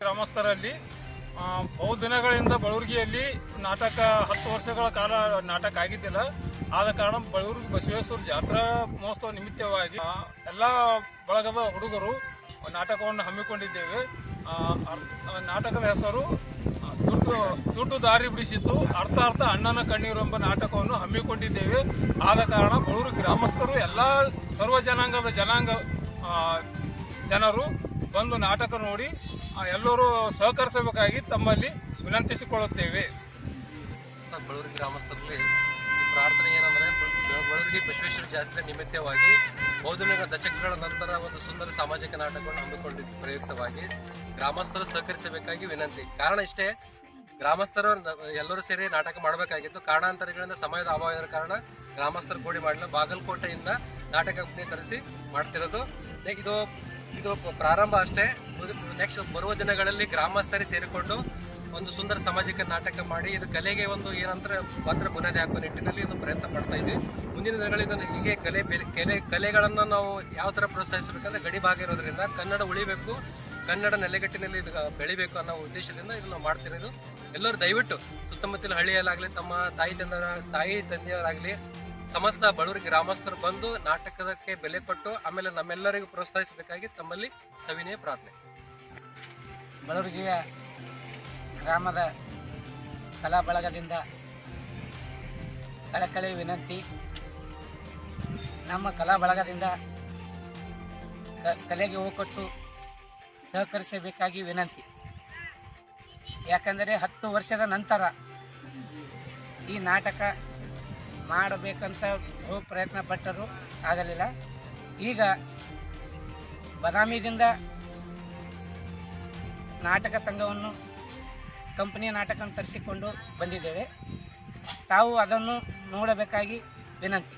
ಗ್ರಾಮಸ್ಥರಲ್ಲಿ ಬಹುದಿನಗಳಿಂದ ಬಳೂರಿಗೆಯಲ್ಲಿ ನಾಟಕ 10 ವರ್ಷಗಳ ಕಾಲ ನಾಟಕ ಆಗಿದ್ದಿಲ್ಲ. ಆದ ಕಾರಣ ಬಳೂರು ಬಸವೇಶ್ವರ ಜಾತ್ರಾ ಮಹೋತ್ಸವ ನಿಮಿತ್ತವಾಗಿ ಎಲ್ಲ ಬಳಗದ ಹುಡುಗರು ನಾಟಕವನ್ನು ಹಮ್ಮಿಕೊಂಡಿದ್ದೇವೆ. ನಾಟಕದ ಹೆಸರು ದುಡ್ಡು ದಾರಿ ಬಿಡಿಸಿದ್ದು ಅರ್ಥ ಅಣ್ಣನ ಕಣ್ಣೀರು ಎಂಬ ನಾಟಕವನ್ನು ಹಮ್ಮಿಕೊಂಡಿದ್ದೇವೆ. ಆದ ಕಾರಣ ಬಳೂರು ಗ್ರಾಮಸ್ಥರು ಎಲ್ಲ ಸರ್ವ ಜನಾಂಗದ ಜನರು ಬಂದು ನಾಟಕ ನೋಡಿ ಎಲ್ಲರೂ ಸಹಕರಿಸಬೇಕಾಗಿ ತಮ್ಮಲ್ಲಿ ವಿನಂತಿಸಿಕೊಳ್ಳುತ್ತೇವೆ. ಬಳೂರು ಗ್ರಾಮಸ್ಥರಲ್ಲಿ ಈ ಪ್ರಾರ್ಥನೆ ಏನಂದರೆ, ಬಳೂರಿಗೆ ಬಸವೇಶ್ವರ ಜಾತ್ರೆ ನಿಮಿತ್ತವಾಗಿ ಬಹುದಿನಗಳ ದಶಕಗಳ ನಂತರ ಒಂದು ಸುಂದರ ಸಾಮಾಜಿಕ ನಾಟಕವನ್ನು ಹಮ್ಮಿಕೊಂಡಿದ್ದ ಪ್ರಯುಕ್ತವಾಗಿ ಗ್ರಾಮಸ್ಥರು ಸಹಕರಿಸಬೇಕಾಗಿ ವಿನಂತಿ. ಕಾರಣ ಇಷ್ಟೇ, ಗ್ರಾಮಸ್ಥರು ಎಲ್ಲರೂ ಸೇರಿ ನಾಟಕ ಮಾಡಬೇಕಾಗಿತ್ತು. ಕಾರಣಾಂತರಗಳಿಂದ ಸಮಯದ ಅಭಾವದ ಕಾರಣ ಗ್ರಾಮಸ್ಥರು ಕೂಡಿ ಮಾಡಲು ಬಾಗಲಕೋಟೆಯಿಂದ ನಾಟಕ ಕಂಪನಿ ತರಿಸಿ ಮಾಡ್ತಿರೋದು. ಇದು ಪ್ರಾರಂಭ ಅಷ್ಟೇ. ನೆಕ್ಸ್ಟ್ ಬರುವ ದಿನಗಳಲ್ಲಿ ಗ್ರಾಮಸ್ಥರೇ ಸೇರಿಕೊಂಡು ಒಂದು ಸುಂದರ ಸಾಮಾಜಿಕ ನಾಟಕ ಮಾಡಿ ಇದು ಕಲೆಗೆ ಒಂದು ಏನಂದ್ರೆ ಭದ್ರ ಬುನಾದಿ ಹಾಕುವ ನಿಟ್ಟಿನಲ್ಲಿ ಒಂದು ಪ್ರಯತ್ನ ಪಡ್ತಾ ಇದ್ವಿ. ಮುಂದಿನ ದಿನಗಳಲ್ಲಿ ಹೀಗೆ ಕಲೆಗಳನ್ನು ನಾವು ಯಾವ ಥರ ಪ್ರೋತ್ಸಾಹಿಸಬೇಕಂದ್ರೆ, ಗಡಿ ಭಾಗ ಇರೋದ್ರಿಂದ ಕನ್ನಡ ಉಳಿಬೇಕು, ಕನ್ನಡ ನೆಲೆಗಟ್ಟಿನಲ್ಲಿ ಇದು ಬೆಳಿಬೇಕು ಅನ್ನೋ ಉದ್ದೇಶದಿಂದ ಇದನ್ನು ಮಾಡ್ತಿರೋದು. ಎಲ್ಲರೂ ದಯವಿಟ್ಟು ಸುತ್ತಮುತ್ತಲ ಹಳ್ಳಿಯಲ್ಲಾಗಲಿ, ತಮ್ಮ ತಾಯಿ ತಂದೆಯವರಾಗಲಿ, ಸಮಸ್ತ ಬಳೂರು ಗ್ರಾಮಸ್ಥರು ಬಂದು ನಾಟಕಕ್ಕೆ ಬೆಲೆ ಕೊಟ್ಟು ಆಮೇಲೆ ನಮ್ಮೆಲ್ಲರಿಗೂ ಪ್ರೋತ್ಸಾಹಿಸಬೇಕಾಗಿ ತಮ್ಮಲ್ಲಿ ಸವಿನಯ ಪ್ರಾರ್ಥನೆ. ಬಳೂರಿಗೆಯ ಗ್ರಾಮದ ಕಲಾ ಬಳಗದಿಂದ ಕಳಕಳಿ ವಿನಂತಿ. ನಮ್ಮ ಕಲಾ ಬಳಗದಿಂದ ಕಲೆಗೆ ಹೂಕೊಟ್ಟು ಸಹಕರಿಸಬೇಕಾಗಿ ವಿನಂತಿ. ಯಾಕಂದರೆ 10 ವರ್ಷದ ನಂತರ ಈ ನಾಟಕ ಮಾಡಬೇಕಂತ ಬಹು ಪ್ರಯತ್ನ ಪಟ್ಟರು, ಆಗಲಿಲ್ಲ. ಈಗ ಬದಾಮಿದಿಂದ ನಾಟಕ ಸಂಘವನ್ನು, ಕಂಪನಿಯ ನಾಟಕ ತರಿಸಿಕೊಂಡು ಬಂದಿದ್ದೇವೆ. ತಾವು ಅದನ್ನು ನೋಡಬೇಕಾಗಿ ವಿನಂತಿ.